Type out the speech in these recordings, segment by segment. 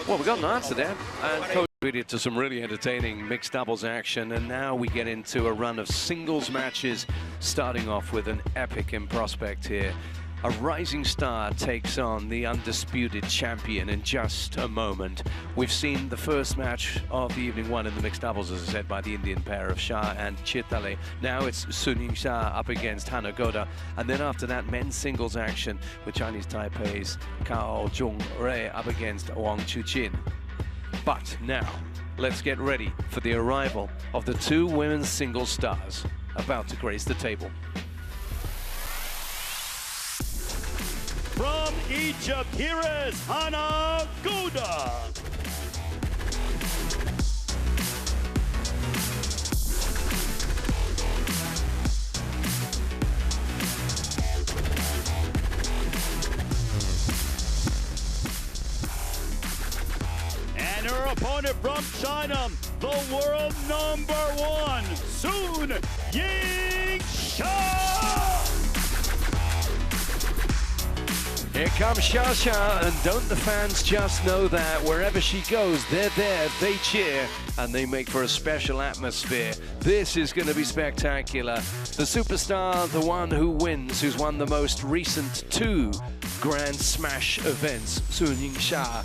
Well, we got an answer there, and Coach treated to some really entertaining mixed doubles action, and now we get into a run of singles matches, starting off with an epic in prospect here. A rising star takes on the undisputed champion in just a moment. We've seen the first match of the evening won in the mixed doubles, as I said, by the Indian pair of Shah and Chitale. Now it's Suning Shah up against Hana Goda. And then after that, men's singles action with Chinese Taipei's Cao Zhongrui up against Wang Chuqin. But now, let's get ready for the arrival of the two women's singles stars about to grace the table. From Egypt, here is Hana Goda. And her opponent from China, the world #1, Sun Ying-Sha. Here comes Xia, and don't the fans just know that wherever she goes, they're there, they cheer, and they make for a special atmosphere. This is going to be spectacular. The superstar, the one who wins, who's won the most recent 2 Grand Smash events, Sun Ying-Sha,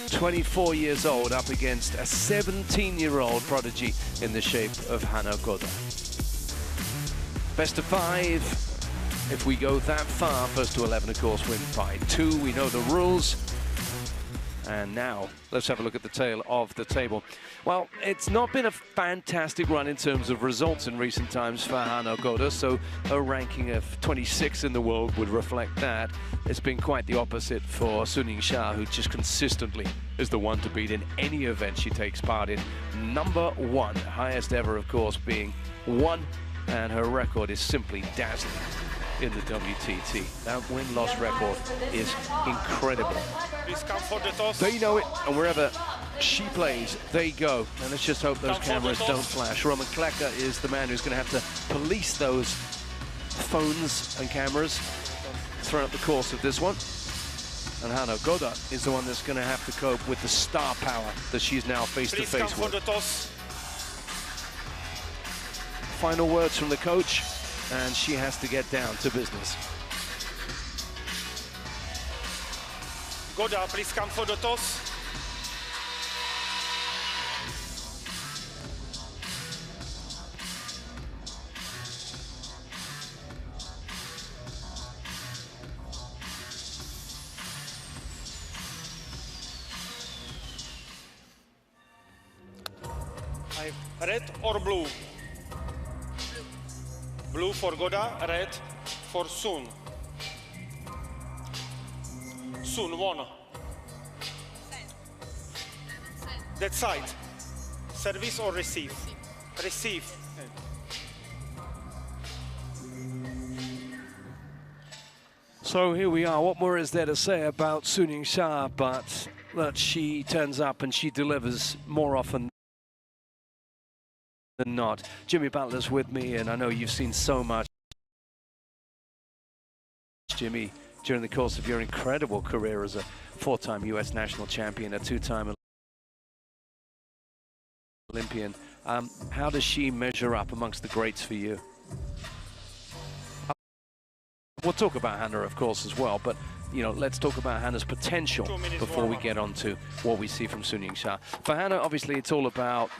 24 years old, up against a 17-year-old prodigy in the shape of Hana Goda. Best of 5. If we go that far, first to 11, of course, win by 2. We know the rules. And now, let's have a look at the tail of the table. Well, it's not been a fantastic run in terms of results in recent times for Hana Goda, so a ranking of 26 in the world would reflect that. It's been quite the opposite for Sun Ying-Sha, who just consistently is the one to beat in any event she takes part in. #1, highest ever, of course, being 1, and her record is simply dazzling in the WTT. That win-loss record is incredible. Please come for the toss. They know it, and wherever she plays, they go. And let's just hope those cameras don't flash. Roman Klecker is the man who's going to have to police those phones and cameras throughout the course of this one. And Hana Goda is the one that's going to have to cope with the star power that she's now face-to-face with. For the toss. Final words from the coach, and she has to get down to business. Goda, please come for the toss. Red or blue? Blue for Goda, red for Sun. Sun, 1. That side. Service or receive? Receive. So here we are. What more is there to say about Sun Ying-Sha, but that she turns up and she delivers more often than not. Jimmy Butler's with me, and I know you've seen so much, Jimmy, during the course of your incredible career as a 4-time US national champion, a 2-time Olympian. How does she measure up amongst the greats for you? We'll talk about Hana, of course, as well, but you know, let's talk about Hana's potential before we get on to what we see from Sun Ying-Sha. For Hana, obviously, it's all about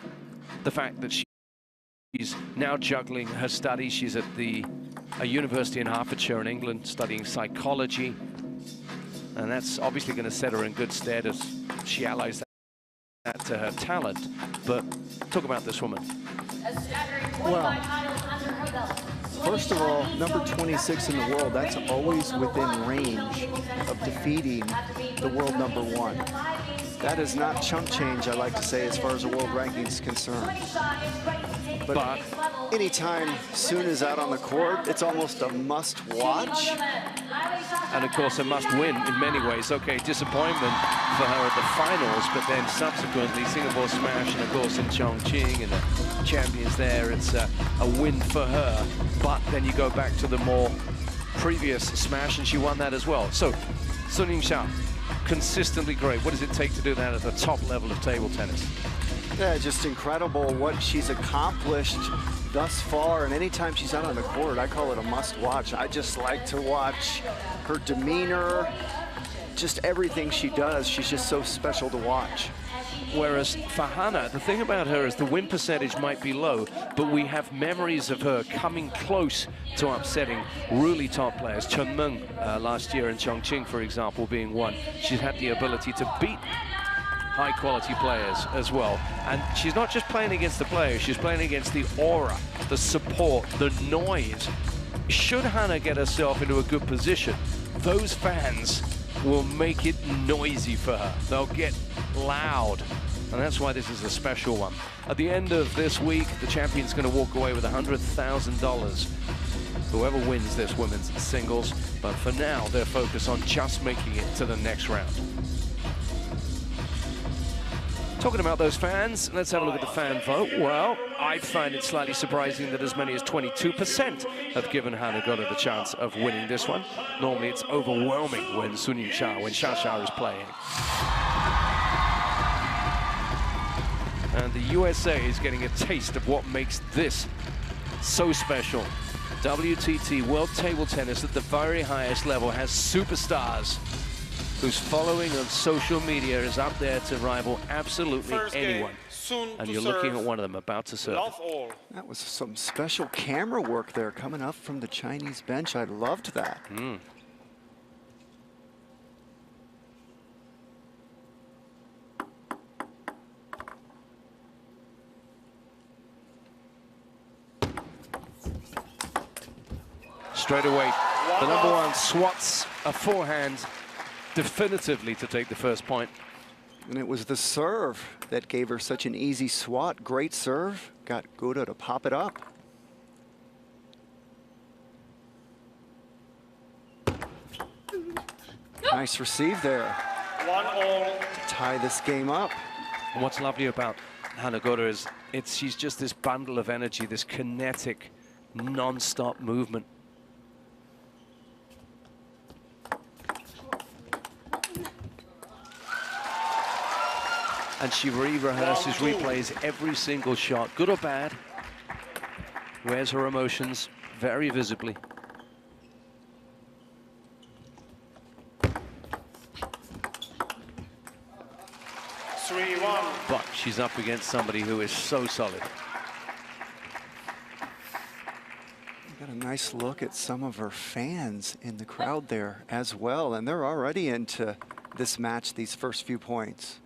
the fact that she's now juggling her studies. She's at a university in Hertfordshire in England studying psychology. And that's obviously going to set her in good stead as she allies that to her talent. But talk about this woman. Well, first of all, number 26 in the world, that's always within range of defeating the world #1. That is not chump change, I like to say, as far as the world ranking is concerned. But anytime Sun is out on the court, it's almost a must-watch. And of course, a must-win in many ways. Okay, disappointment for her at the finals, but then subsequently Singapore Smash and of course in Chongqing and the champions there, it's a win for her. But then you go back to the more previous Smash and she won that as well. So Sun Ying-Sha, consistently great. What does it take to do that at the top level of table tennis? Yeah, just incredible what she's accomplished thus far. And anytime she's out on the court, I call it a must-watch. I just like to watch her demeanor, just everything she does. She's just so special to watch. Whereas for Hannah, the thing about her is the win percentage might be low, but we have memories of her coming close to upsetting really top players. Chen Meng last year in Chongqing, for example, being one. She's had the ability to beat high-quality players as well. And she's not just playing against the players, she's playing against the aura, the support, the noise. Should Hannah get herself into a good position, those fans will make it noisy for her. They'll get loud. And that's why this is a special one. At the end of this week, the champion's going to walk away with $100,000. Whoever wins this women's singles. But for now, they're focused on just making it to the next round. Talking about those fans, let's have a look at the fan vote. Well, I find it slightly surprising that as many as 22% have given Hannah Goda the chance of winning this one. Normally it's overwhelming when Sun Yusha, when Xia is playing. And the USA is getting a taste of what makes this so special. WTT, World Table Tennis at the very highest level, has superstars whose following on social media is up there to rival absolutely anyone. And you're looking at one of them about to serve. That was some special camera work there coming up from the Chinese bench. I loved that. Straight away, the number one swats a forehand definitively to take the first point. And it was the serve that gave her such an easy swat. Great serve. Got Goda to pop it up. Nice receive there. 1-all. To tie this game up. And what's lovely about Hannah Goda is she's just this bundle of energy, this kinetic, non-stop movement. And she rehearses, replays every single shot, good or bad. Wears her emotions very visibly. But she's up against somebody who is so solid. Got a nice look at some of her fans in the crowd there as well. And they're already into this match, these first few points.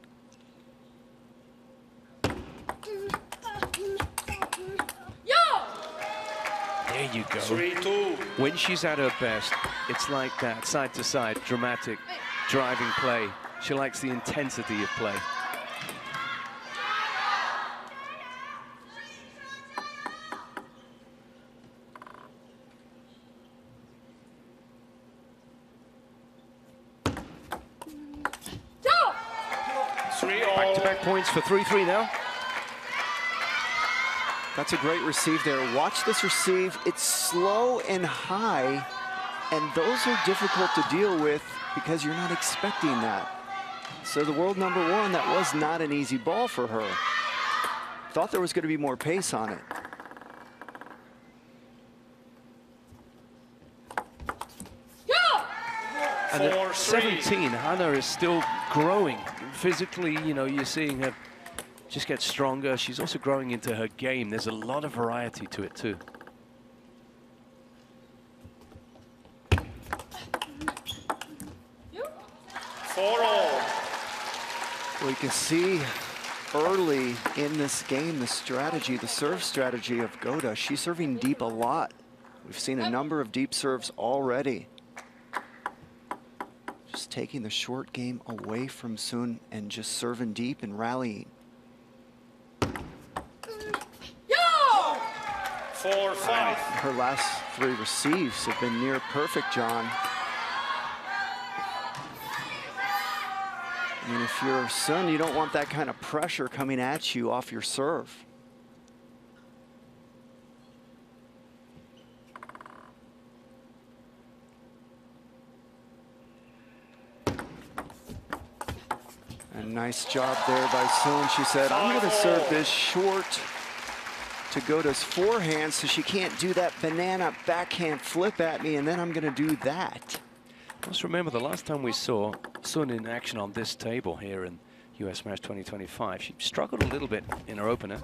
There you go. 3-2. When she's at her best, it's like that, side to side, dramatic, driving play. She likes the intensity of play. Back-to-back points for 3-3 now. That's a great receive there. Watch this receive. It's slow and high, and those are difficult to deal with because you're not expecting that. So the world number one, that was not an easy ball for her. Thought there was going to be more pace on it. And at 17, Hannah is still growing. Physically, you know, you're seeing her just get stronger. She's also growing into her game. There's a lot of variety to it too. Well, you can see early in this game the strategy, the serve strategy of Goda. She's serving deep a lot. We've seen a number of deep serves already. Just taking the short game away from Sun and just serving deep and rallying. 4-5. Her last three receives have been near perfect, John. I mean, if you're Sun, you don't want that kind of pressure coming at you off your serve. A nice job there by Sun. She said, I'm going to serve this short to Goda's forehand so she can't do that banana backhand flip at me, and then I'm going to do that. Let's remember the last time we saw Sun in action on this table here in US Smash 2025, she struggled a little bit in her opener.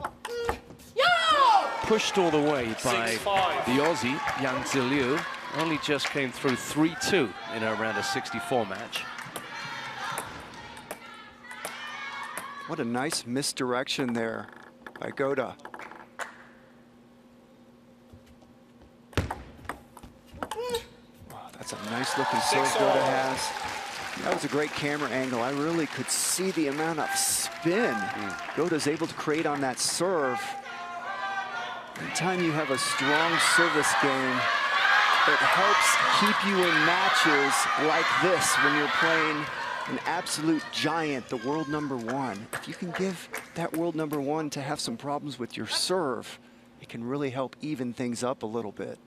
Pushed all the way by the Aussie, Yang Ziliu. Only just came through 3-2 in her round of 64 match. What a nice misdirection there by Goda. Wow, that's a nice looking serve Goda has. That was a great camera angle. I really could see the amount of spin Goda's able to create on that serve. Anytime you have a strong service game, it helps keep you in matches like this when you're playing an absolute giant, the world #1. If you can give that world #1 to have some problems with your serve, it can really help even things up a little bit.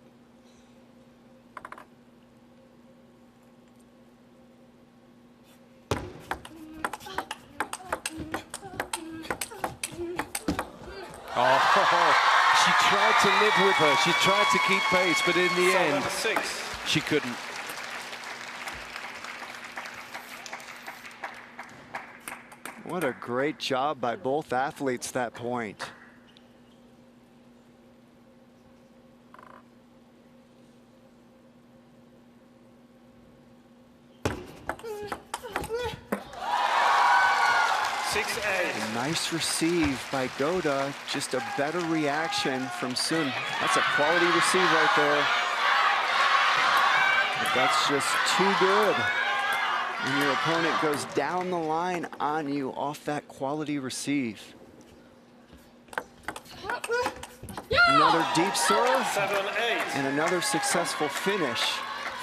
Oh, she tried to live with her. She tried to keep pace, but in the end, she couldn't. What a great job by both athletes that point. A nice receive by Goda, just a better reaction from Sun. That's a quality receive right there. But that's just too good. When your opponent goes down the line on you off that quality receive. Another deep serve. 7-8. And another successful finish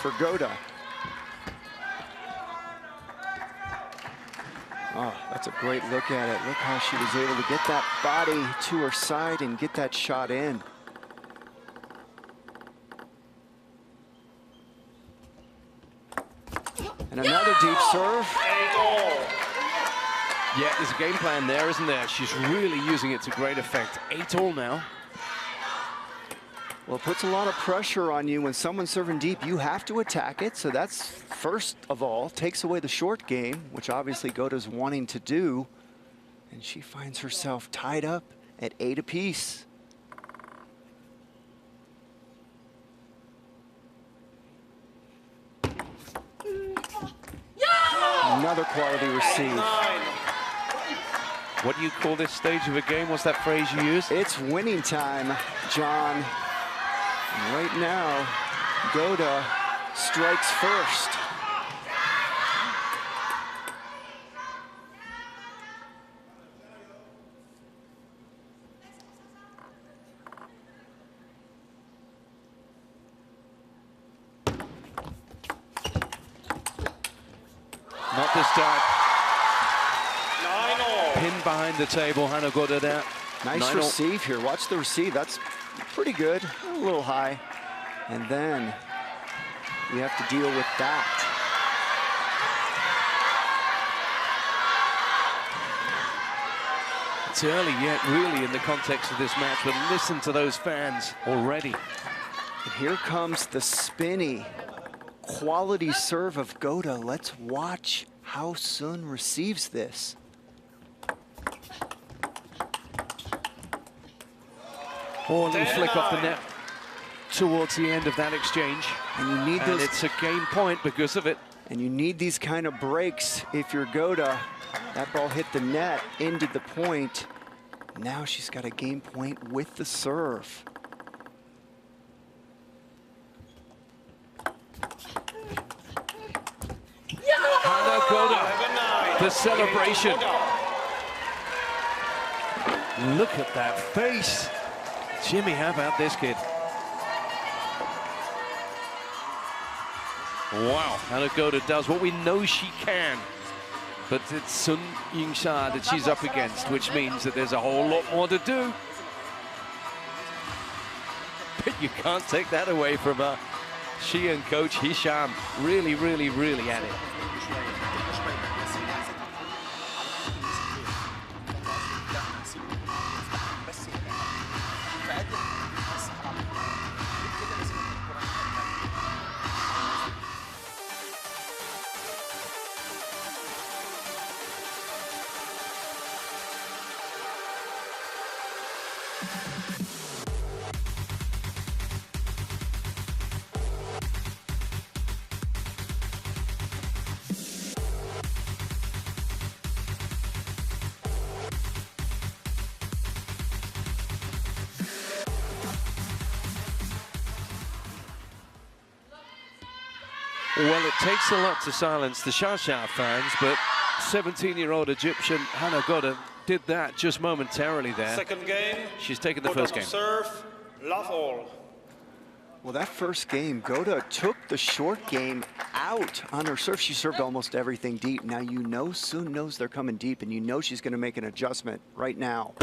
for Goda. Oh, that's a great look at it. Look how she was able to get that body to her side and get that shot in. And another deep serve. Yeah, there's a game plan there, isn't there? She's really using it to great effect. 8-all now. Well, it puts a lot of pressure on you when someone's serving deep. You have to attack it. So that's, first of all, takes away the short game, which obviously Goda's wanting to do. And she finds herself tied up at 8 apiece. Another quality receive. What do you call this stage of a game? What's that phrase you use? It's winning time, John. And right now, Goda strikes first. Not this time. 9-all. Pin behind the table, Hana Goda there. Nice receive here. Watch the receive. That's pretty good. A little high. And then you have to deal with that. It's early yet, really, in the context of this match, but listen to those fans already. And here comes the spinny quality serve of Goda. Let's watch how Sun receives this. Oh, a little flick off the net towards the end of that exchange. And you need And those, it's a game point because of it. and you need these kind of breaks if you're Goda. That ball hit the net, into the point. Now she's got a game point with the serve. Hana Goda, the celebration. Look at that face. Jimmy, how about this kid? Wow, Hana Goda does what we know she can. But it's Sun Yingsha that she's up against, which means that there's a whole lot more to do. But you can't take that away from her. She and Coach Hisham really, really, really at it. Well, it takes a lot to silence the Shasha fans, but 17-year-old Egyptian Hannah Goda did that just momentarily there. Second game. She's taken the first game. Serve, love all. Well, that first game, Goda took the short game out on her serve. She served almost everything deep. Now you know Sun knows they're coming deep, and you know she's going to make an adjustment right now.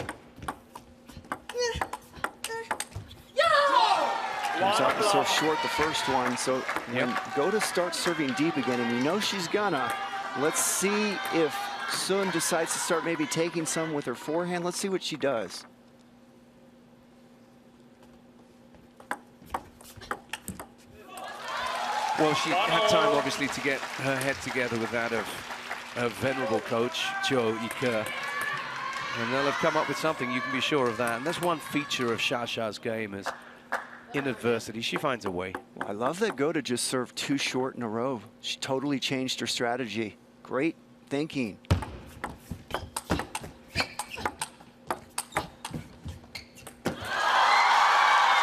Comes out to serve short the first one, so when Goda starts serving deep again, and you know she's gonna, let's see if Sun decides to start maybe taking some with her forehand. Let's see what she does. Well, she had time, obviously, to get her head together with that of her venerable coach, Jo Ike. And they'll have come up with something, you can be sure of that. And that's one feature of Shasha's game is in adversity, she finds a way. Well, I love that Goda just served 2 short in a row. She totally changed her strategy. Great thinking.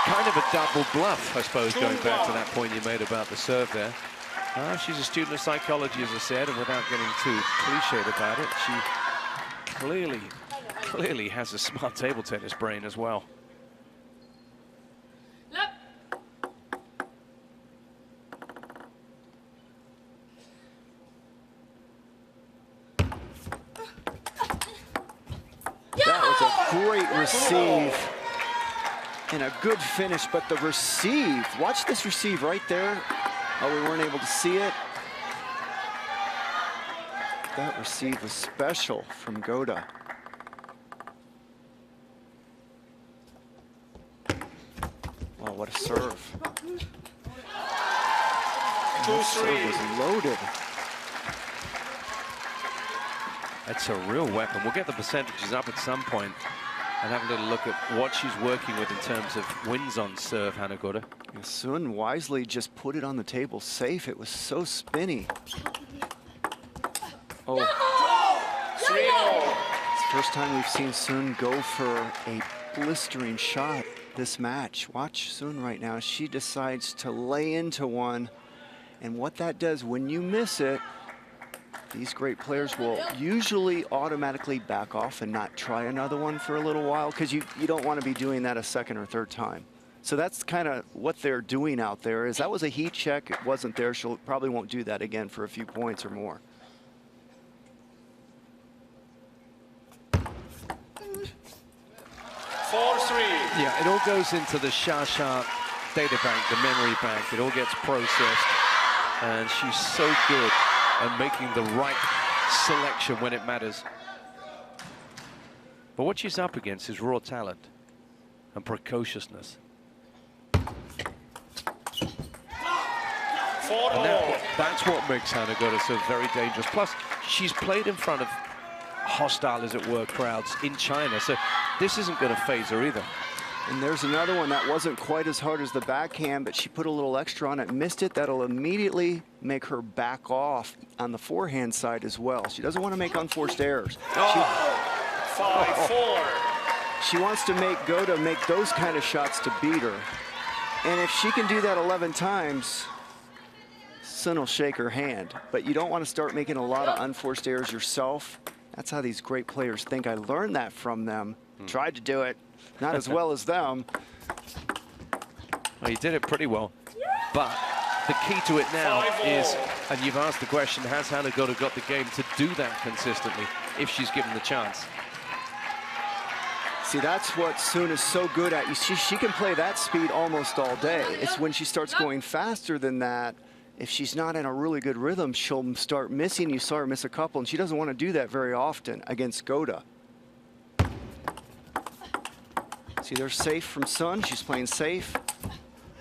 Kind of a double bluff, I suppose, going back to that point you made about the serve there. She's a student of psychology, as I said, and without getting too cliched about it, she clearly has a smart table tennis brain as well. Great receive and a good finish, but the receive, watch this receive right there. Oh, we weren't able to see it. That receive was special from Goda. Oh, what a serve. That serve was loaded. That's a real weapon. We'll get the percentages up at some point and have a little look at what she's working with in terms of wins on serve, Hannah Goda. Sun wisely just put it on the table safe. It was so spinny. Oh. It's the first time we've seen Sun go for a blistering shot this match. Watch Sun right now. She decides to lay into one. And what that does when you miss it, these great players will usually automatically back off and not try another one for a little while, because you don't want to be doing that a second or third time. So that's kind of what they're doing out there. Is that was a heat check. It wasn't there. She'll probably won't do that again for a few points or more. Yeah, it all goes into the Shasha data bank, the memory bank. It all gets processed, and she's so good at making the right selection when it matters. But what she's up against is raw talent and precociousness. And that's what makes Hannah Goda so very dangerous. Plus, she's played in front of hostile, as it were, crowds in China, so this isn't going to phase her either. And there's another one that wasn't quite as hard as the backhand, but she put a little extra on it, missed it. That'll immediately make her back off on the forehand side as well. She doesn't want to make unforced errors. 5-4. She wants to make Goda make those kind of shots to beat her. And if she can do that 11 times, Sun will shake her hand. But you don't want to start making a lot of unforced errors yourself. That's how these great players think. I learned that from them. Tried to do it. Not as well as them. Well, you did it pretty well. But the key to it now is, and you've asked the question, has Hannah Goda got the game to do that consistently if she's given the chance? See, that's what Sun is so good at. She can play that speed almost all day. It's when she starts going faster than that, if she's not in a really good rhythm, she'll start missing. You saw her miss a couple, and she doesn't want to do that very often against Goda. See, they're safe from Sun. She's playing safe.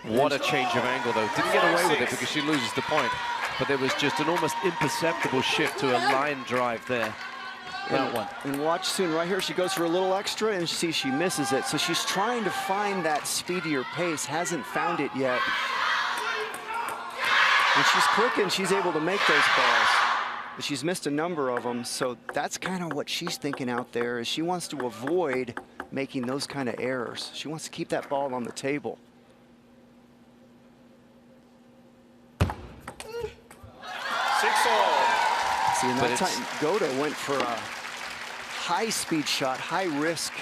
What a change of angle, though. Didn't get away with it because she loses the point. But there was just an almost imperceptible shift to a line drive there. that one. And watch soon, right here, she goes for a little extra, and see, she misses it. So she's trying to find that speedier pace, hasn't found it yet. And she's quick, and she's able to make those balls. But she's missed a number of them, so that's kind of what she's thinking out there, is she wants to avoid making those kind of errors. She wants to keep that ball on the table. 6-all. See, and that time, Goda went for a high-speed shot, high risk.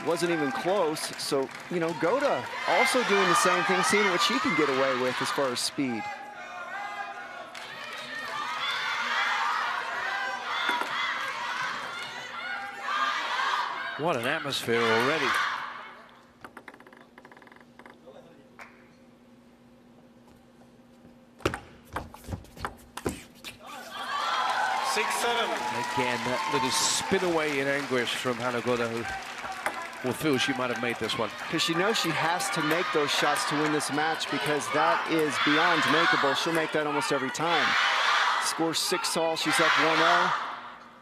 Wasn't even close. So, you know, Goda also doing the same thing, seeing what she can get away with as far as speed. What an atmosphere already. Again, that little spin away in anguish from Hana Goda, who will feel she might have made this one. Because she knows she has to make those shots to win this match, because that is beyond makeable. She'll make that almost every time. Scores 6-all, she's up 1-0.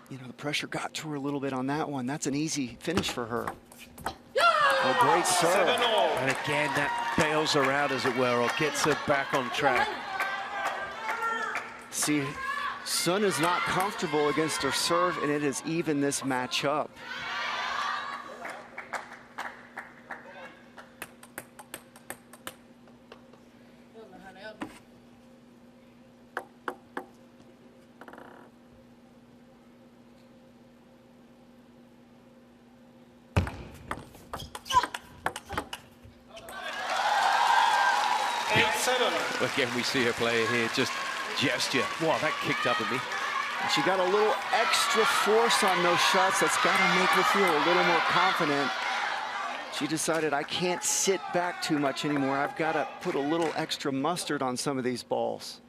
You know, the pressure got to her a little bit on that one. That's an easy finish for her. Oh, great serve. And again, that bails her out, as it were, or gets her back on track. See, Sun is not comfortable against her serve, and it has evened this match up. Again, we see her play here, just gesture. Wow, that kicked up at me. And she got a little extra force on those shots. That's got to make her feel a little more confident. She decided, I can't sit back too much anymore. I've got to put a little extra mustard on some of these balls.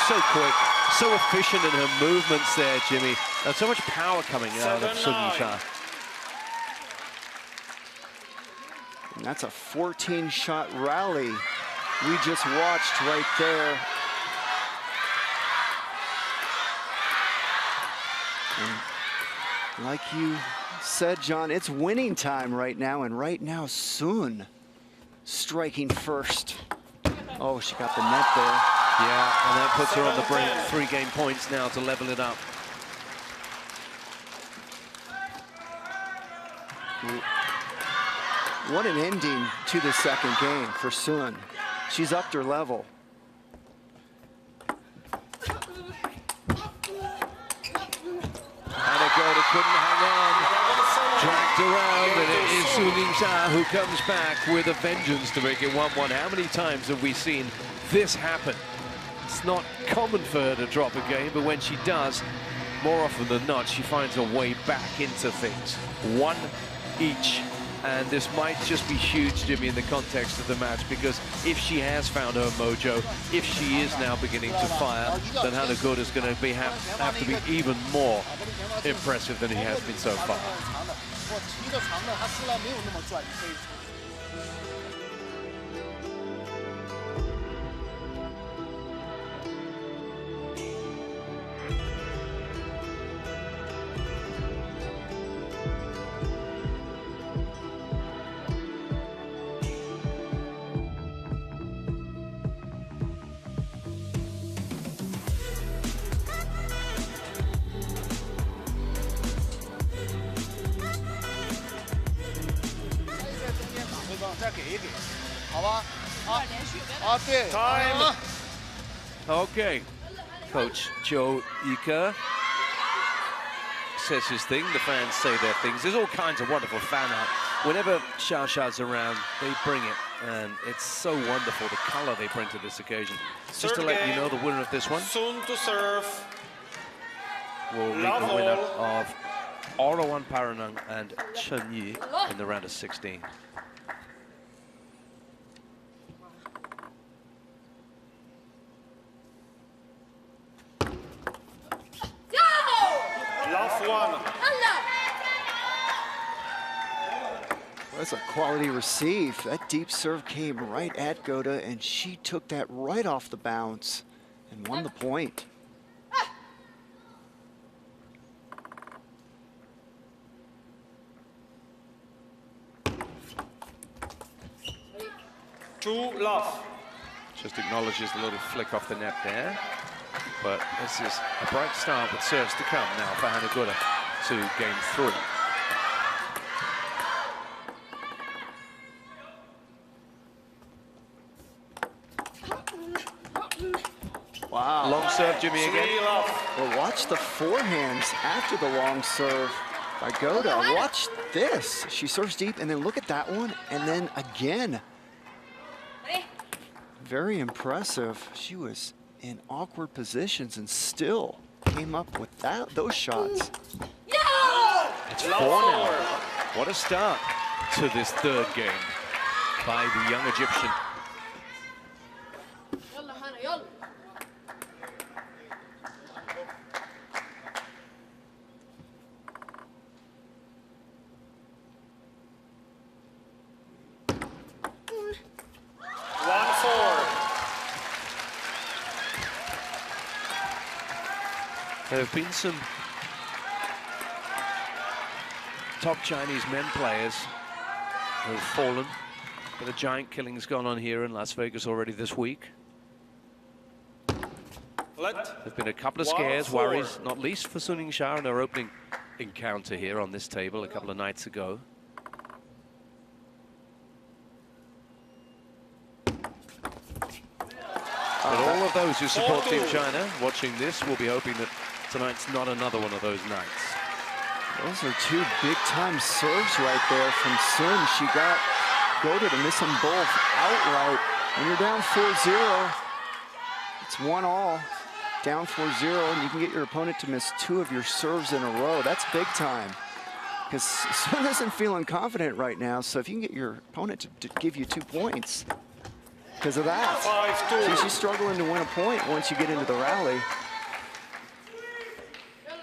So quick, so efficient in her movements there, Jimmy. And so much power coming out of Sun Yisha. And that's a 14-shot rally we just watched right there. And like you said, John, it's winning time right now, and right now Sun striking first. Oh, she got the net there. Yeah, and that puts her on the brink. 3 game points now to level it up. What an ending to the second game for Sun. She's upped her level. Hana Goda couldn't hang on. Dragged around, and it is Sun Yisha who comes back with a vengeance to make it 1-1. How many times have we seen this happen? It's not common for her to drop a game, but when she does, more often than not, she finds a way back into things. 1 each. And this might just be huge, Jimmy, in the context of the match, because if she has found her mojo, if she is now beginning to fire, then Hana Goda is going to have to be even more impressive than he has been so far. Time. Okay, Coach Joe Ika says his thing, the fans say their things. There's all kinds of wonderful fan art. Whenever Xiaoxia's around, they bring it, and it's so wonderful, the color they bring to this occasion. Just to let you know, the winner of this one Sun to serve. will meet the winner of Orawan Paranang and Chen Yi in the round of 16. Love 1. That's a quality receive. That deep serve came right at Goda, and she took that right off the bounce and won the point. Two love. Just acknowledges the little flick off the net there. But this is a bright start with serves to come now for Hannah Goda to game 3. Wow. Long serve, Jimmy, again. Well, watch the forehands after the long serve by Goda. Watch this. She serves deep, and then look at that one, and then again. Very impressive. She was in awkward positions and still came up with those shots. It's 4 now. What a start to this 3rd game by the young Egyptian. There have been some top Chinese men players who have fallen, but a giant killing's gone on here in Las Vegas already this week. There have been a couple of scares, worries, not least for Suning Shah in her opening encounter here on this table a couple of nights ago. But all of those who support Team China watching this will be hoping that tonight's not another one of those nights. Those are 2 big-time serves right there from Sun. She got Goda to miss them both outright. When you're down 4-0, it's 1-all. Down 4-0, and you can get your opponent to miss 2 of your serves in a row. That's big time. Because Sun isn't feeling confident right now, so if you can get your opponent to give you 2 points because of that. She's struggling to win a point once you get into the rally.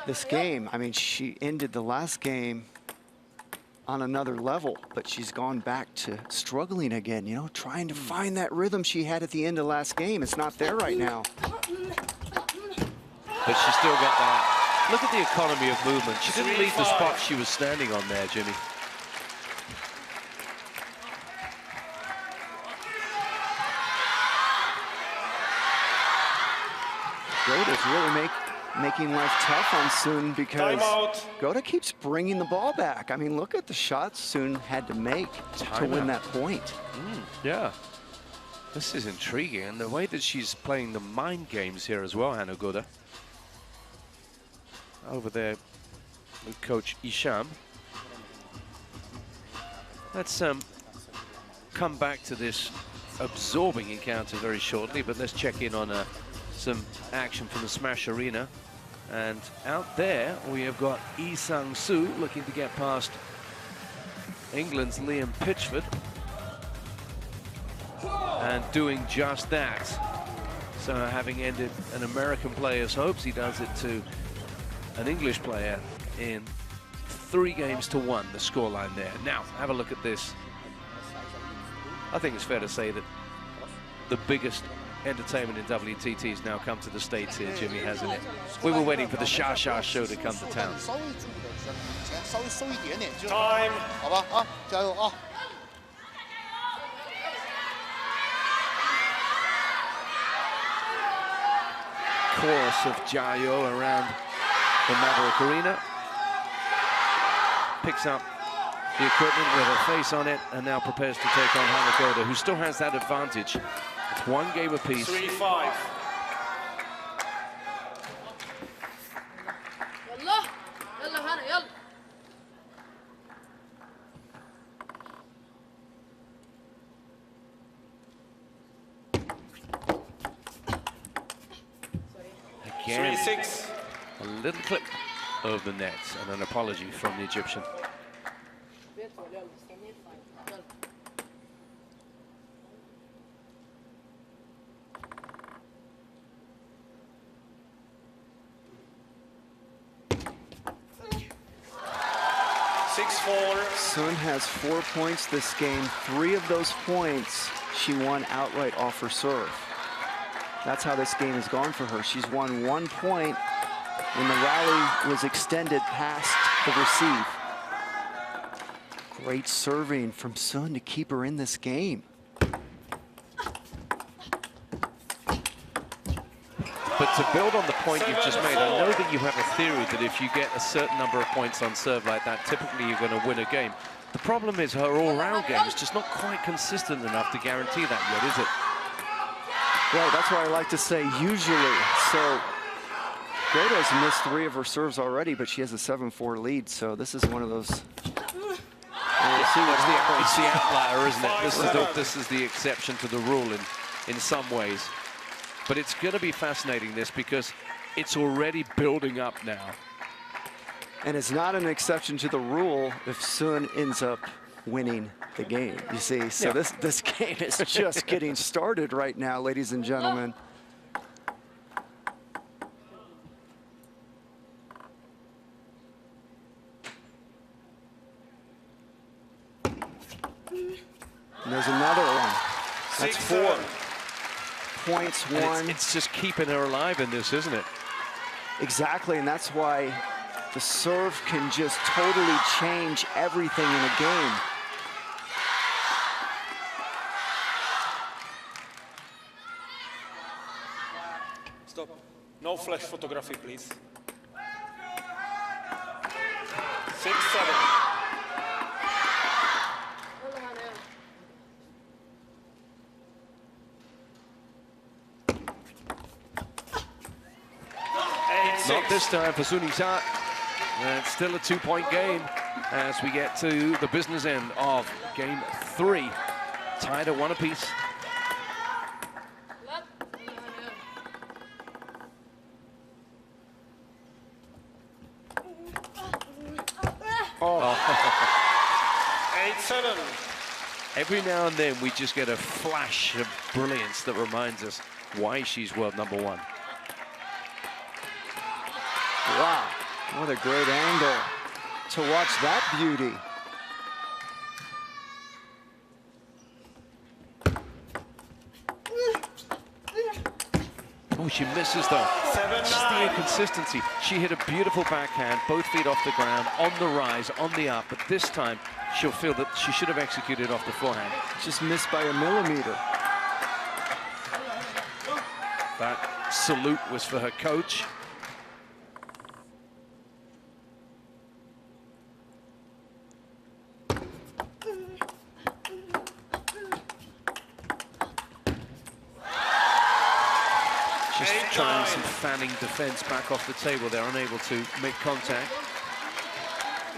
This game, I mean, she ended the last game on another level, but she's gone back to struggling again, you know, trying to find that rhythm she had at the end of last game. It's not there right now. But she still got that. Look at the economy of movement. She didn't leave the spot she was standing on there, Jimmy. Goda's really making life tough on Sun because Goda keeps bringing the ball back. I mean, look at the shots Sun had to make to win that point. Yeah. This is intriguing, and the way that she's playing the mind games here as well, Hannah Goda. Over there with Coach Isham. Let's come back to this absorbing encounter very shortly, but let's check in on some action from the Smash Arena. And out there, we have got Yi Sang-soo looking to get past England's Liam Pitchford. And doing just that. So having ended an American player's hopes, he does it to an English player in 3-1, the scoreline there. Now, have a look at this. I think it's fair to say that the biggest entertainment in WTT has now come to the States here, Jimmy, hasn't it? We were waiting for the Sha Sha show to come to town. Time. Chorus of Jayo around the Maverick Arena. Picks up the equipment with her face on it and now prepares to take on Hannah Goda, who still has that advantage. It's 1 game apiece. 3-5. Again, 3-6. a little clip of the net and an apology from the Egyptian. 6-4. Sun has 4 points this game. 3 of those points she won outright off her serve. That's how this game has gone for her. She's won 1 point when the rally was extended past the receive. Great serving from Sun to keep her in this game. But to build on the point you've just made, I know that you have a theory that if you get a certain number of points on serve like that, typically you're going to win a game. The problem is her all-round game is just not quite consistent enough to guarantee that yet, is it? Right, that's why I like to say usually. So Goda's missed 3 of her serves already, but she has a 7-4 lead, so this is one of those. We'll see what happens. It's the outlier, isn't it? This is the exception to the rule in some ways. But it's going to be fascinating, this, because it's already building up now. And it's not an exception to the rule if Sun ends up winning the game, you see. So this game is just getting started right now, ladies and gentlemen. And there's another one. That's 4 points won. It's just keeping her alive in this, isn't it? Exactly, and that's why the serve can just totally change everything in a game. Stop. No flash photography, please. 6-7. Not this time for Sunita. It's still a 2-point game as we get to the business end of game 3. Tied at 1 apiece. Oh. 8-7. Every now and then we just get a flash of brilliance that reminds us why she's world #1. Wow, what a great angle to watch that beauty. Oh, she misses though. 7-9. Just the inconsistency. She hit a beautiful backhand, both feet off the ground, on the rise, on the up, but this time she'll feel that she should have executed off the forehand. Just missed by a millimeter. That salute was for her coach. Trying some fanning defense back off the table. They're unable to make contact.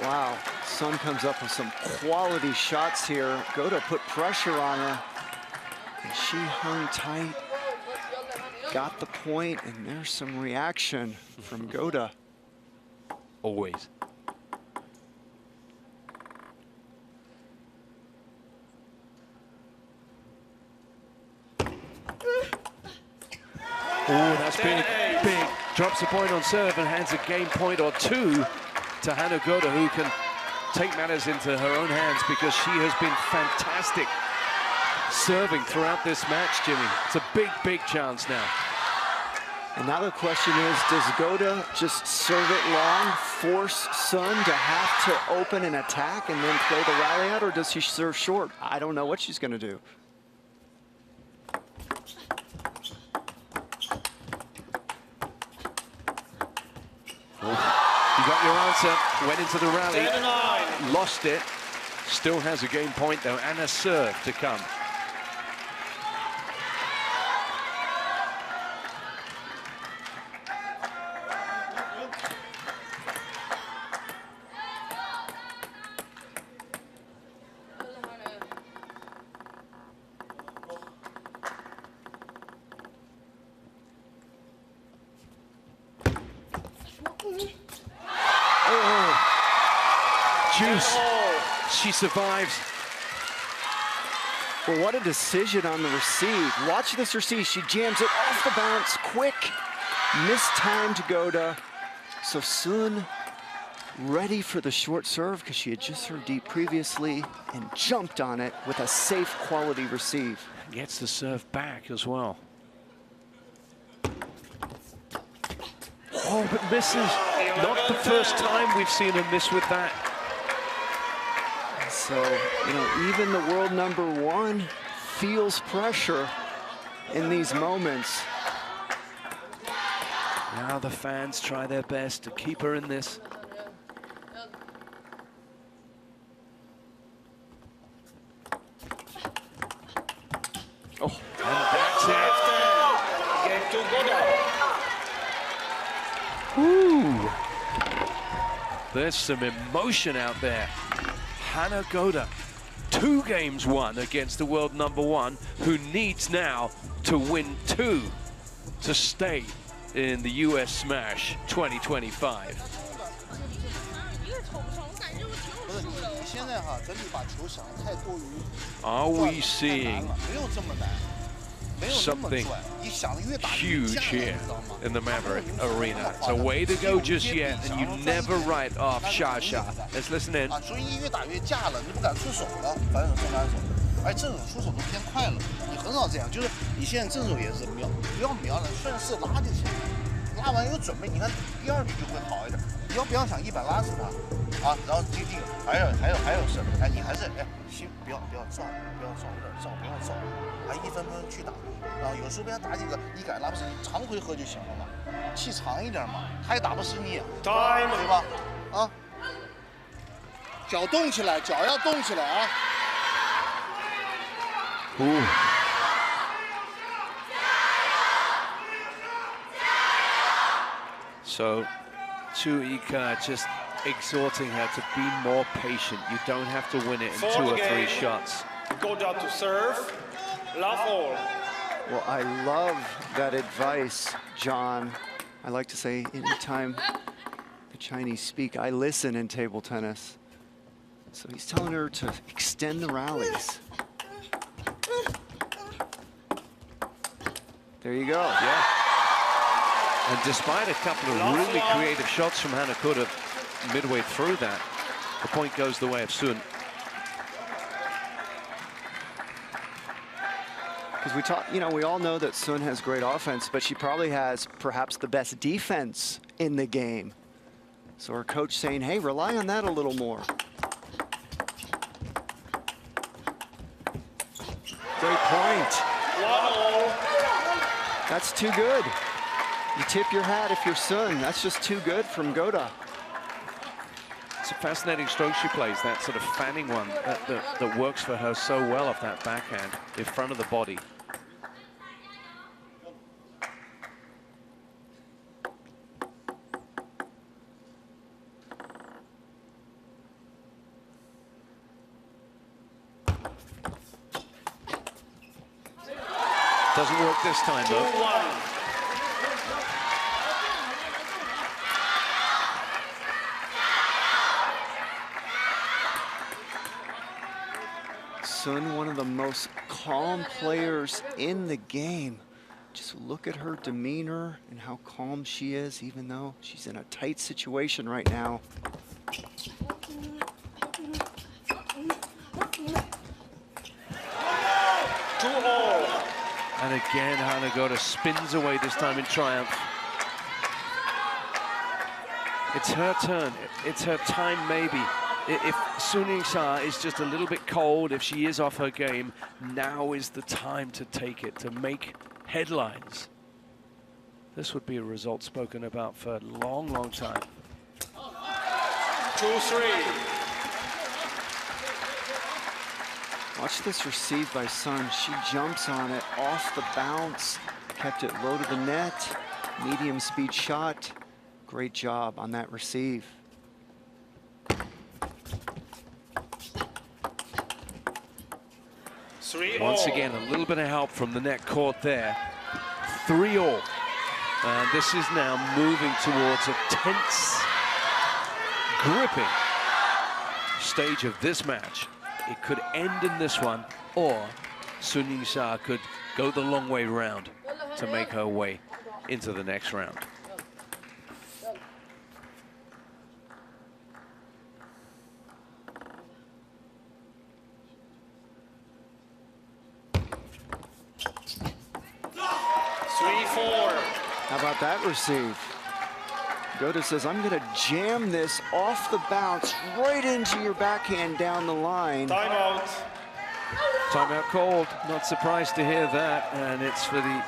Wow, Sun comes up with some quality shots here. Goda put pressure on her, and she hung tight, got the point, and there's some reaction from Goda. Always. Oh, that's big, big. Drops a point on serve and hands a game point or 2 to Hana Goda, who can take matters into her own hands because she has been fantastic serving throughout this match, Jimmy. It's a big, big chance now. And now the question is, does Goda just serve it long, force Sun to have to open and attack and then play the rally out, or does she serve short? I don't know what she's going to do. You got your answer, went into the rally, 10-9. lost it, still has a game point though, and a serve to come. Juice, she survives. Well, what a decision on the receive. Watch this receive. She jams it off the bounce, quick, mistimed Goda. So Sun ready for the short serve because she had just served deep previously and jumped on it with a safe quality receive. Gets the serve back as well. Oh, but misses. Not the first time we've seen her miss with that. So, you know, even the world #1 feels pressure in these moments. Now the fans try their best to keep her in this. Oh, and that's it. Game 2, go down. Ooh. There's some emotion out there. Hana Goda, 2 games won against the world #1, who needs now to win 2 to stay in the US Smash 2025. Are we seeing something huge here in the Maverick Arena? It's a way to go just yet, and you never write off Sha. Let's listen in. 而正手出手都偏快了，你很少这样，就是你现在正手也是瞄，不要瞄了，顺势拉就行，拉完有准备，你看第2局就会好一点。不要想100拉死他，啊，然后这个还有事，哎，你还是哎，心不要躁，有点躁，不要躁，啊，一分分去打，啊，有时候别人打几个，你敢拉不死，长回合就行了嘛，气长一点嘛，他也打不死你，对吧？啊，脚动起来，脚要动起来啊。 Ooh. So, Chuika just exhorting her to be more patient. You don't have to win it in 2 or 3 shots. Go down to serve. Love all. Well, I love that advice, John. I like to say anytime the Chinese speak, I listen in table tennis. So he's telling her to extend the rallies. There you go. Yeah. And despite a couple of really creative shots from Hana Goda midway through that, the point goes the way of Sun. Because we all know that Sun has great offense, but she probably has perhaps the best defense in the game. So her coach saying, hey, rely on that a little more. Great point. That's too good. You tip your hat if you're Sun. That's just too good from Goda. It's a fascinating stroke she plays, that sort of fanning one that works for her so well off that backhand in front of the body. Doesn't work this time, though. 2-1. Sun, one of the most calm players in the game. Just look at her demeanor and how calm she is, even though she's in a tight situation right now. And again, Hana Goda spins away this time in triumph. It's her turn. It's her time, maybe. If Sun Ying-sha is just a little bit cold, if she is off her game, now is the time to take it, to make headlines. This would be a result spoken about for a long, long time. 2-3. Watch this receive by Sun. She jumps on it off the bounce, kept it low to the net, medium speed shot. Great job on that receive. Once again, a little bit of help from the net court there. 3-all. And this is now moving towards a tense, gripping stage of this match. It could end in this one, or Sun Ying-sha could go the long way round to make her way into the next round. 5-4. How about that receive? Goda says, I'm going to jam this off the bounce right into your backhand down the line. Timeout. Timeout called. Not surprised to hear that. And it's for the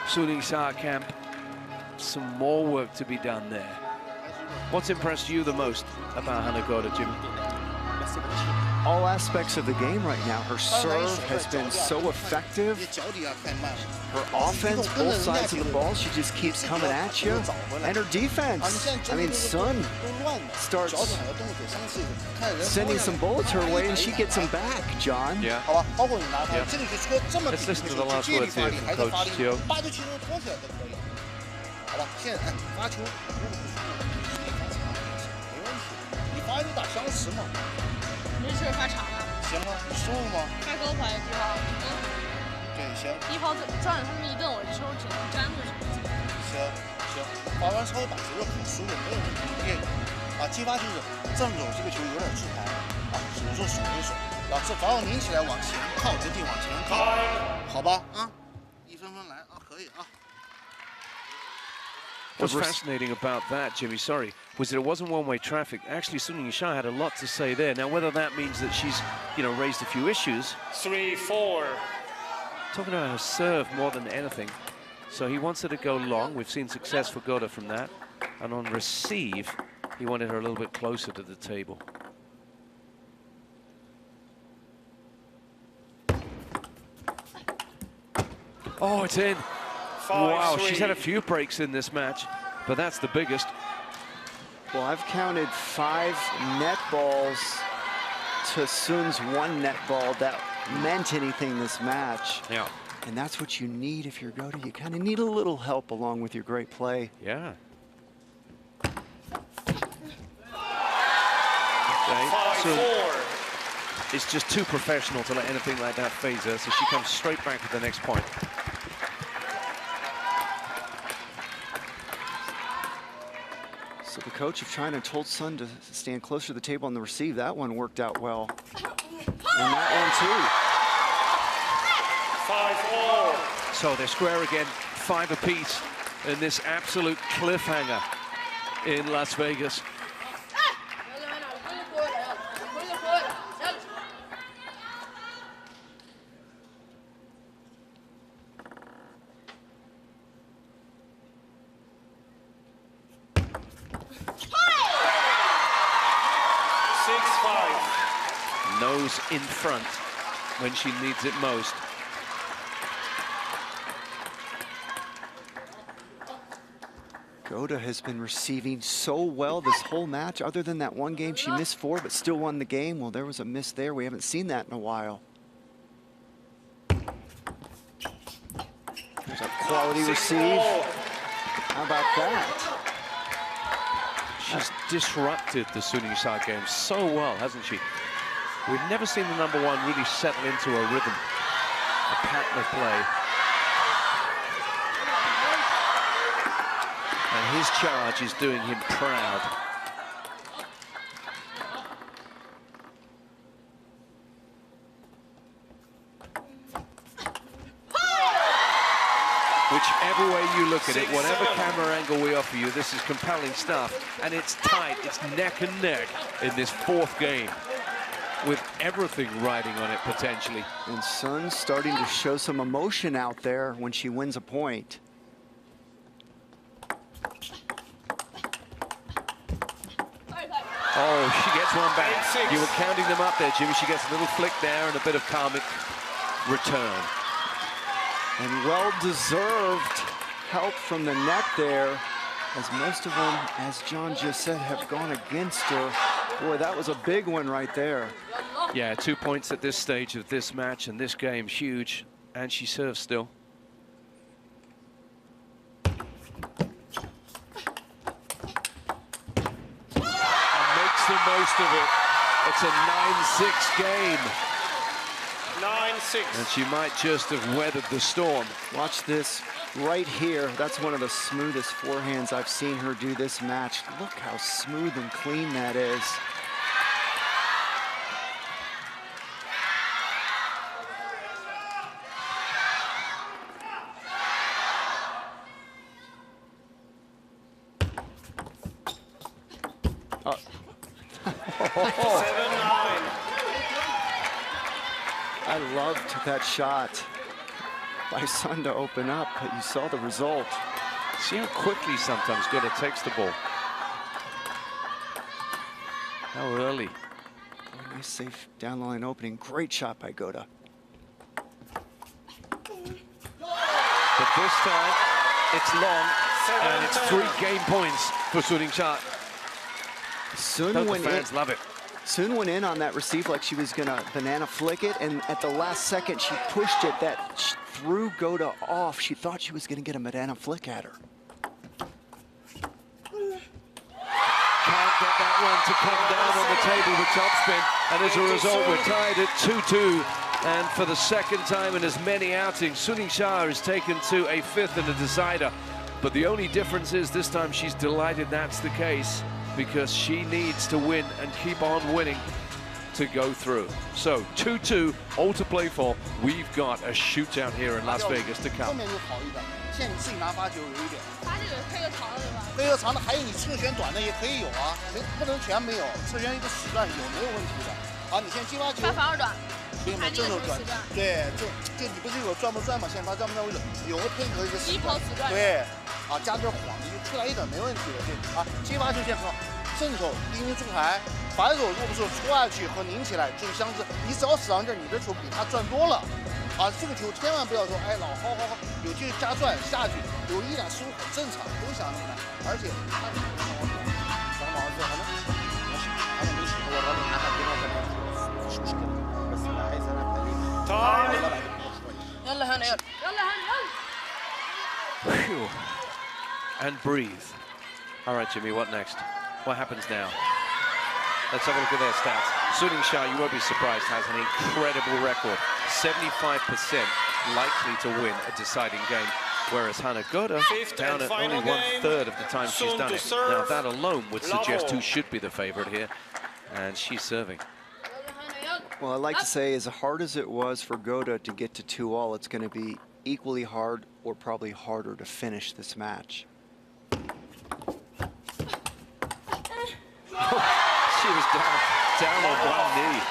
Suning Sa camp. Some more work to be done there. What's impressed you the most about Hana Goda, Jimmy? All aspects of the game right now. Her serve has been so effective. Her offense, both sides of the ball, she just keeps coming at you. And her defense. I mean, Sun starts sending some bullets her way, and she gets them back, John. Yeah. Let's listen to the last words here from Coach Teo. 好吧，现在发球，你发就打相持嘛。没事，发长了。行啊，你舒服吗？发高拍低抛，对，行。低抛抓着他们一蹬，我这手只能粘住手。行，发完稍微把节奏很舒服，没有问题。啊，击发就是正手这个球有点滞台，啊，只能说手一手，然后这把我拧起来往前靠，这地往前靠，好吧？啊，一分分来啊，可以啊。 What's fascinating about that, Jimmy, sorry, was that it wasn't one-way traffic. Actually, Suning Yisha had a lot to say there. Now, whether that means that she's, raised a few issues. 3-4. Talking about her serve more than anything. So he wants her to go long. We've seen success for Goda from that. And on receive, he wanted her a little bit closer to the table. Oh, it's in. Wow, she's had a few breaks in this match, but that's the biggest. Well, I've counted 5 net balls to Sun's 1 net ball that meant anything this match. Yeah. And that's what you need if you're Goda. You kind of need a little help along with your great play. Yeah. So it's just too professional to let anything like that phase her, so she comes straight back to the next point. So the coach of China told Sun to stand closer to the table on the receive. That one worked out well. And that one too. 5-4. So they're square again, 5 apiece in this absolute cliffhanger in Las Vegas. Nose in front when she needs it most. Goda has been receiving so well this whole match. Other than that one game, she missed 4, but still won the game. Well, there was a miss there. We haven't seen that in a while. There's a quality receive. How about that? She's disrupted the Suning Yisha game so well, hasn't she? We've never seen the number 1 really settle into a rhythm, a pattern of play. And his charge is doing him proud. Whichever way you look at it, whatever camera angle we offer you, this is compelling stuff. And it's tight, it's neck and neck in this 4th game, with everything riding on it potentially. And Sun's starting to show some emotion out there when she wins a point. Oh, she gets one back. You were counting them up there, Jimmy. She gets a little flick there and a bit of karmic return. And well-deserved help from the net there, as most of them, as John just said, have gone against her. Boy, that was a big one right there. Yeah, 2 points at this stage of this match, and this game's huge, and she serves still. And makes the most of it. It's a 9-6 game. 9-6. And she might just have weathered the storm. Watch this right here. That's one of the smoothest forehands I've seen her do this match. Look how smooth and clean that is. I loved that shot by Sun to open up, but you saw the result. See how quickly sometimes Goda takes the ball. How early. Oh, nice safe down the line opening. Great shot by Goda. But this time, it's long, and it's 3 game points for Suning-Cha. Sun The went in. fans love it. Sun went in on that receive like she was gonna banana flick it, and at the last second she pushed it. That threw Goda off. She thought she was gonna get a banana flick at her. Can't get that one to come down on the table with topspin, and as a result we're tied at 2-2. And for the second time in as many outings, Suning-Cha is taken to a 5th and a decider. But the only difference is this time she's delighted that's the case, because she needs to win and keep on winning to go through. So 2-2, all to play for. We've got a shootout here in Las Vegas to 后 come. 面就好一点，现在你自己拿发球有一点。发这个配个长的对吧？飞个长的，还有你侧旋短的也可以有啊，不能全没有，侧旋一个时段有没有问题的。好，你现在接发球，发反二短，没有还正手转那个时段，对，就你不是有转不转吗？现在他转不转为止，有个配合一个时一跑段，死转。对，啊，加点晃你就出来一点没问题的，对，啊，接发球现在很好，正手盯住柱台，反手如果不是戳下去和拧起来，就像是你只要使上劲，你的球比他转多了。啊，这个球千万不要说，哎，老好，有劲加转下去，有一点失误很正常，都想明白。而且他想毛子还能，还能没洗过，他能拿他别人在那舒适的，بس انا عايز انا اخليه Time. يلا هنا يلا يلا هنا يلا. Phew. And breathe. All right, Jimmy, what next? What happens now? Let's have a look at their stats. Suning-Cha, you won't be surprised, has an incredible record. 75% likely to win a deciding game, whereas Hana Goda Fifth down and at only final game. 1/3 of the time she's Sun done to it. serve. Now that alone would suggest Lavo. who should be the favorite here, and she's serving. Well, I'd like to say, as hard as it was for Goda to get to 2-all, it's going to be equally hard or probably harder to finish this match. She was down on one knee.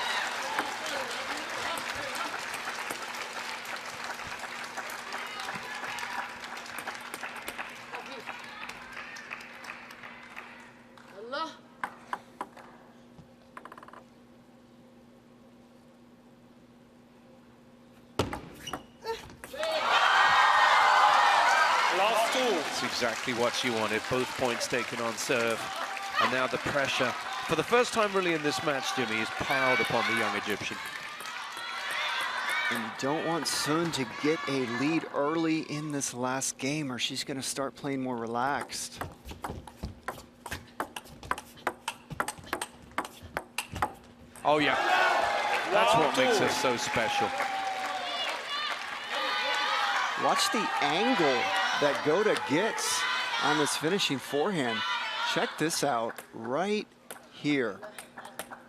يلا. Last 2. That's exactly what she wanted. Both points taken on serve. And now the pressure, for the first time really in this match, Jimmy, is piled upon the young Egyptian. And you don't want Sun to get a lead early in this last game, or she's going to start playing more relaxed. Oh, yeah. That's what makes her so special. Watch the angle that Goda gets on this finishing forehand. Check this out right here.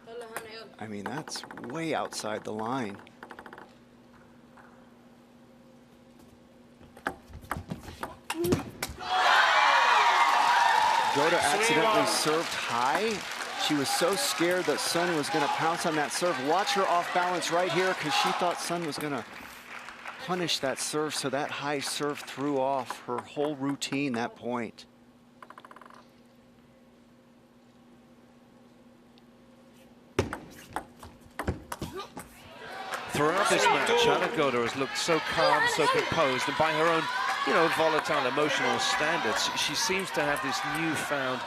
يلا هنا يلا. I mean, that's way outside the line. Goda accidentally served high. She was so scared that Sun was going to pounce on that serve. Watch her off balance right here, because she thought Sun was going to punish that serve, so that high serve threw off her whole routine that point. Throughout this match, Hana Goda has looked so calm, so composed, and by her own, volatile emotional standards, she seems to have this newfound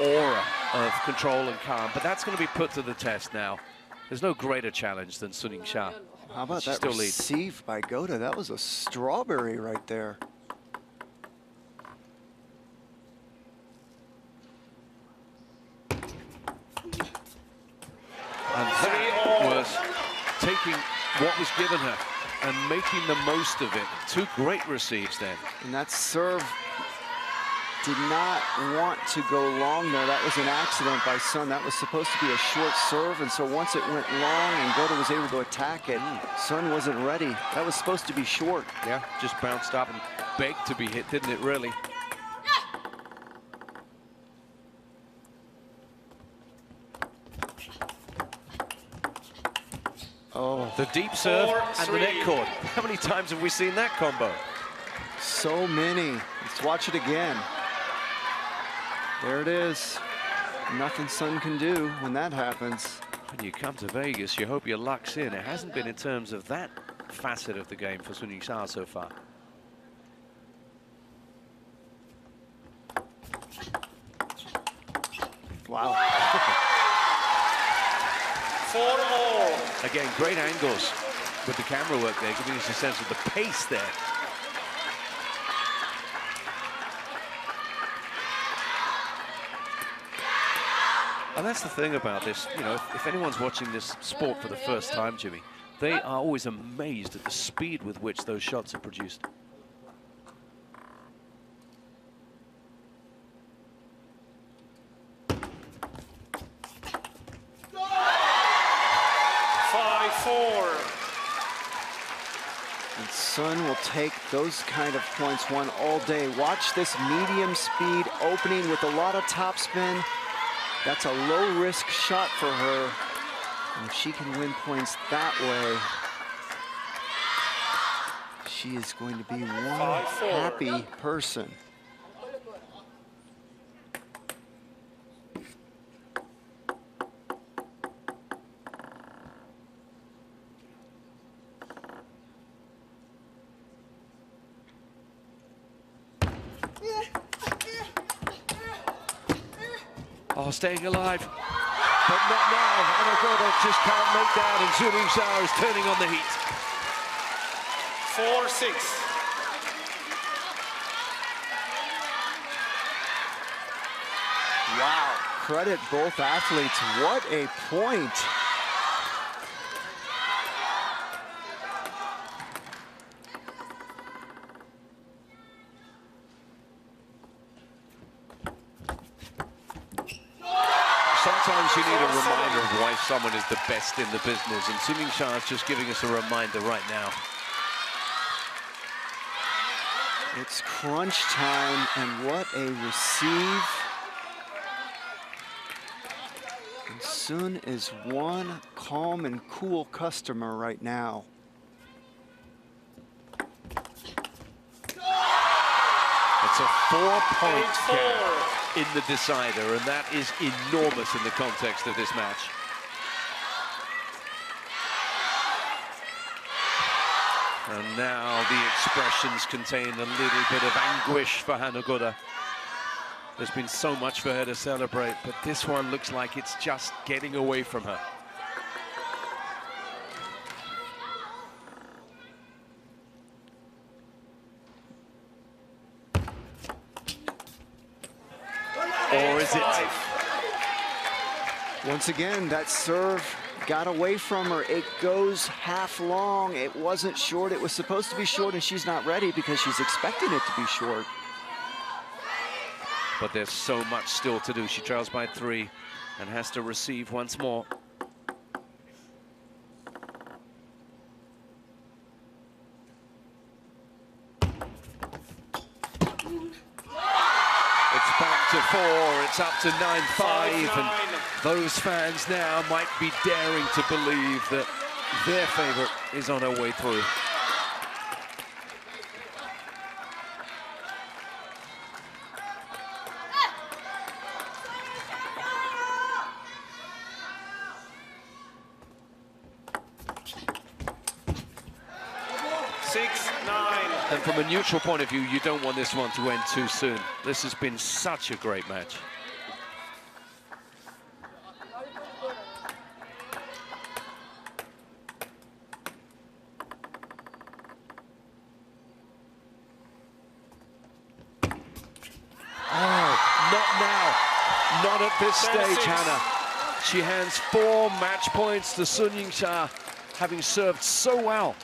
aura of control and calm, but that's going to be put to the test now. There's no greater challenge than Suning-Cha. How about She that still leads. receive by Goda? That was a strawberry right there. And that was taking what was given her and making the most of it. 2 great receives then. And that serve did not want to go long there. That was an accident by Sun. That was supposed to be a short serve, and so once it went long and Goda was able to attack it, Sun wasn't ready. That was supposed to be short. Yeah, just bounced up and begged to be hit, didn't it, really? Oh, The deep serve and the 4-3. net cord. How many times have we seen that combo? so many. Let's watch it again. There it is. Nothing Sun can do when that happens. When you come to Vegas, you hope your luck's in. It hasn't been in terms of that facet of the game for Sun Ying-sha so far. Wow. 4-all. Again, great angles with the camera work there, giving us a sense of the pace there. And that's the thing about this, you know, if anyone's watching this sport for the first time, Jimmy, they are always amazed at the speed with which those shots are produced. And Sun will take those kind of points won all day. Watch this medium speed opening with a lot of topspin. That's a low-risk shot for her. And if she can win points that way, she is going to be one happy person. Oh, staying alive, but not now. Anagoda just can't make that, and Sun Ying-sha is turning on the heat. 4-6. Wow, credit both athletes. What a point. Sometimes you need a reminder of why someone is the best in the business, and Sun Ying-sha is just giving us a reminder right now. It's crunch time, and what a receive. And Sun is one calm and cool customer right now. It's a 4-point gap in the decider, and that is enormous in the context of this match. And now the expressions contain a little bit of anguish for Hanagoda. There's been so much for her to celebrate, but this one looks like it's just getting away from her. Or is it? Once again, that serve got away from her. It goes half long. It wasn't short. It was supposed to be short, and she's not ready because she's expecting it to be short. But there's so much still to do. She trails by 3 and has to receive once more. It's back to 4, it's up to 9-5, and those fans now might be daring to believe that their favorite is on her way through. And from a neutral point of view, you don't want this one to end too soon. This has been such a great match. Oh, not now. Not at this stage, Hannah. She hands 4 match points to Sun Ying-sha, having served so well.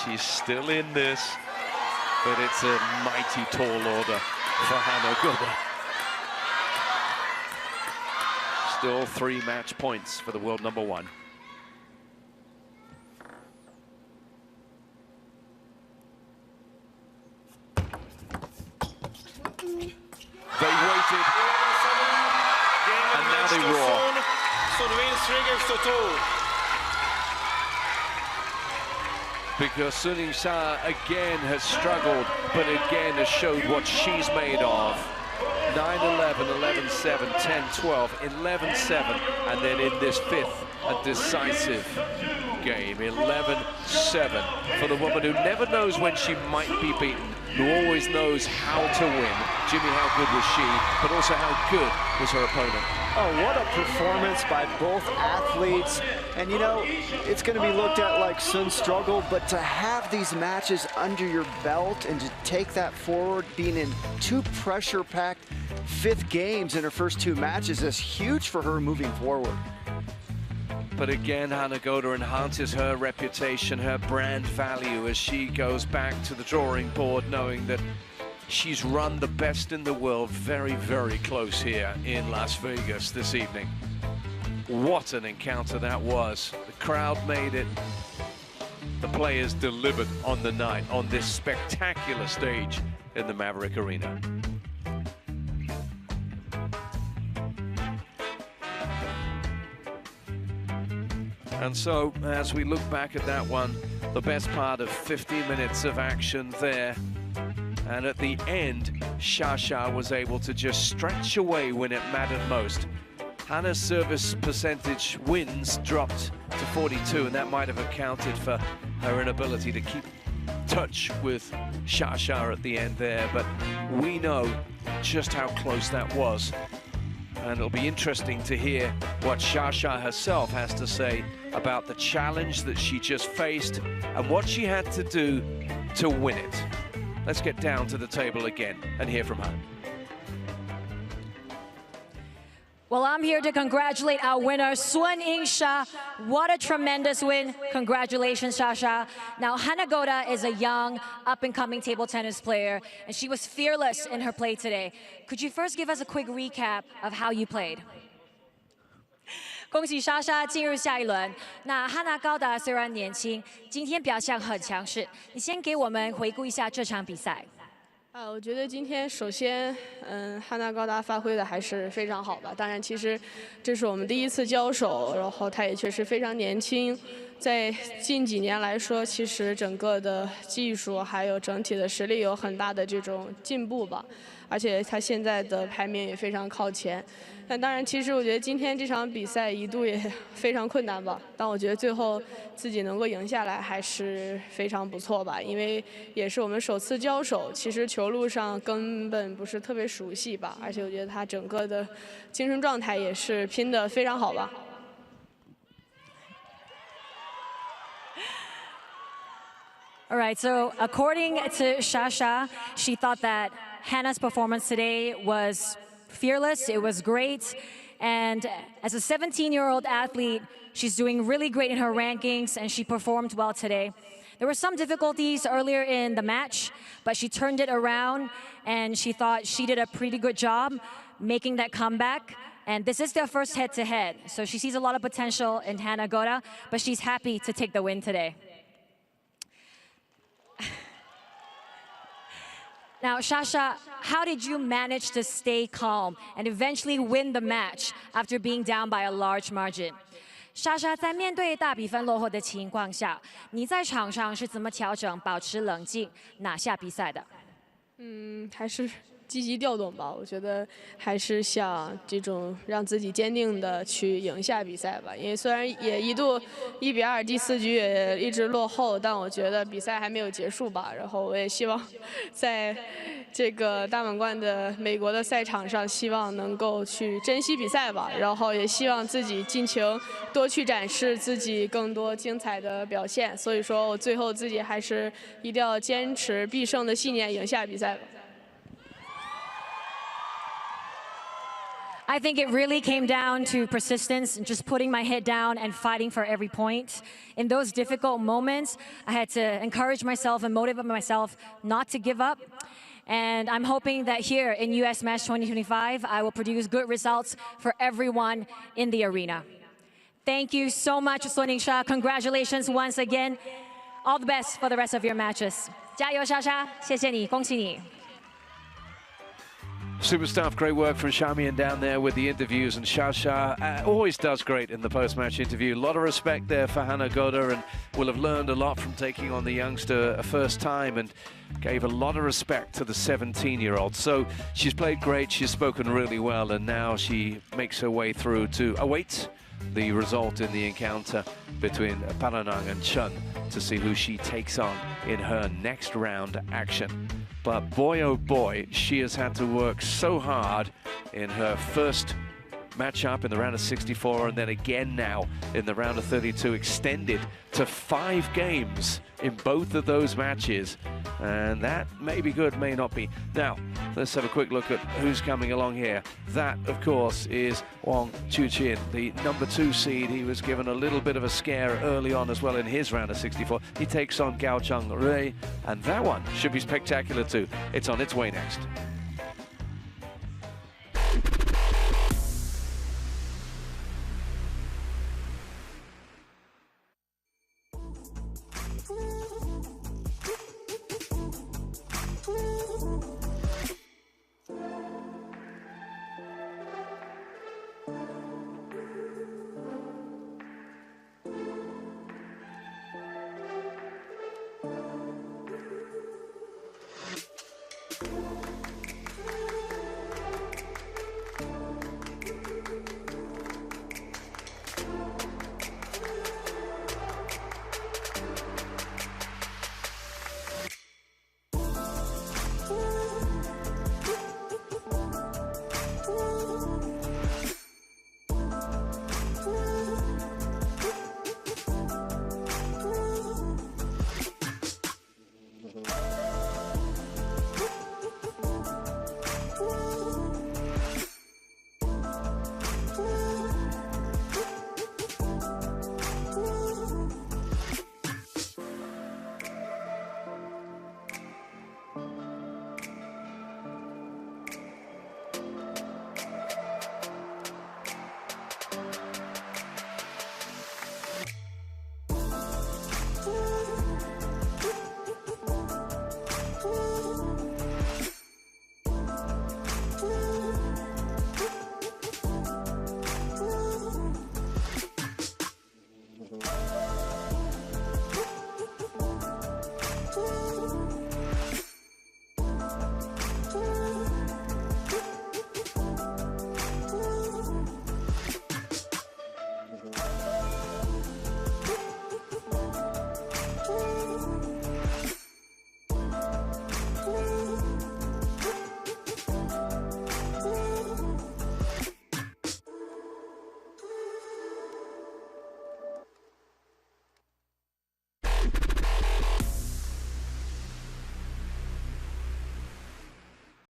She's still in this. but it's a mighty tall order for Hana Goda. Still 3 match points for the world number 1. They waited, and now they roar. Because Suning Sa again has struggled, but again has showed what she's made of. 9-11, 11-7, 10-12, 11-7, and then in this 5th, a decisive game, 11-7, for the woman who never knows when she might be beaten, who always knows how to win. Jimmy, how good was she, but also how good was her opponent? Oh, what a performance by both athletes. And you know, it's going to be looked at like Sun struggled, but to have these matches under your belt and to take that forward, being in 2 pressure-packed 5th games in her first 2 matches is huge for her moving forward. But again, Hana Goda enhances her reputation, her brand value as she goes back to the drawing board, knowing that she's run the best in the world very, very close here in Las Vegas this evening. What an encounter that was. The crowd made it. The players delivered on the night on this spectacular stage in the Maverick Arena. And so, as we look back at that one, the best part of 50 minutes of action there. And at the end, Shasha was able to just stretch away when it mattered most. Hana's service percentage wins dropped to 42, and that might have accounted for her inability to keep touch with Shasha at the end there. But we know just how close that was. And it'll be interesting to hear what Shasha herself has to say about the challenge that she just faced and what she had to do to win it. Let's get down to the table again and hear from her. Well, I'm here to congratulate our winner, Suning Sa. What a tremendous win. Congratulations, Shasha. Now, Hana Goda is a young, up-and-coming table tennis player, and she was fearless in her play today. Could you first give us a quick recap of how you played? 恭喜莎莎进入下一轮。那汉娜高达虽然年轻，今天表现很强势。你先给我们回顾一下这场比赛。我觉得今天首先，汉娜高达发挥的还是非常好吧。当然，其实这是我们第一次交手，然后她也确实非常年轻。在近几年来说，其实整个的技术还有整体的实力有很大的这种进步吧。而且她现在的排名也非常靠前。但当然，其实我觉得今天这场比赛一度也非常困难吧。但我觉得最后自己能够赢下来还是非常不错吧，因为也是我们首次交手，其实球路上根本不是特别熟悉吧。而且我觉得她整个的精神状态也是拼得非常好吧。 All right, so according to Shasha, she thought that Hannah's performance today was fearless, it was great, and as a 17-year-old athlete, she's doing really great in her rankings, and she performed well today. There were some difficulties earlier in the match, but she turned it around, and she thought she did a pretty good job making that comeback. And this is their first head-to-head, so she sees a lot of potential in Hana Goda, but she's happy to take the win today. Now, Shasha, how did you manage to stay calm and eventually win the match after being down by a large margin? 莎莎在面对大比分落后的情况下，你在场上是怎么调整、保持冷静、拿下比赛的？还是积极调动吧。我觉得还是想这种让自己坚定的去赢下比赛吧。因为虽然也一度1比2，第4局也一直落后，但我觉得比赛还没有结束吧。然后我也希望在这个大满贯的美国的赛场上，希望能够去珍惜比赛吧。然后也希望自己尽情多去展示自己更多精彩的表现。所以说我最后自己还是一定要坚持必胜的信念，赢下比赛吧。I think it really came down to persistence and just putting my head down and fighting for every point. In those difficult moments, I had to encourage myself and motivate myself not to give up. And I'm hoping that here in US Smash 2025, I will produce good results for everyone in the arena. Thank you so much, Sun Yingsha. Congratulations once again. All the best for the rest of your matches. 加油，莎莎！谢谢你，恭喜你。 Super stuff, great work from Shamian down there with the interviews, and Shasha always does great in the post-match interview. A lot of respect there for Hana Goda, and will have learned a lot from taking on the youngster a first time, and gave a lot of respect to the 17-year-old. So she's played great, she's spoken really well, and now she makes her way through to await the result in the encounter between Paranang and Chun to see who she takes on in her next round action. But boy, oh boy, she has had to work so hard in her first matchup in the round of 64, and then again now in the round of 32, extended to 5 games in both of those matches. And that may be good, may not be. Now, let's have a quick look at who's coming along here. That, of course, is Wang Chuqin, the number 2 seed. He was given a little bit of a scare early on as well in his round of 64. He takes on Gao Cheng Rui, and that one should be spectacular too. It's on its way next.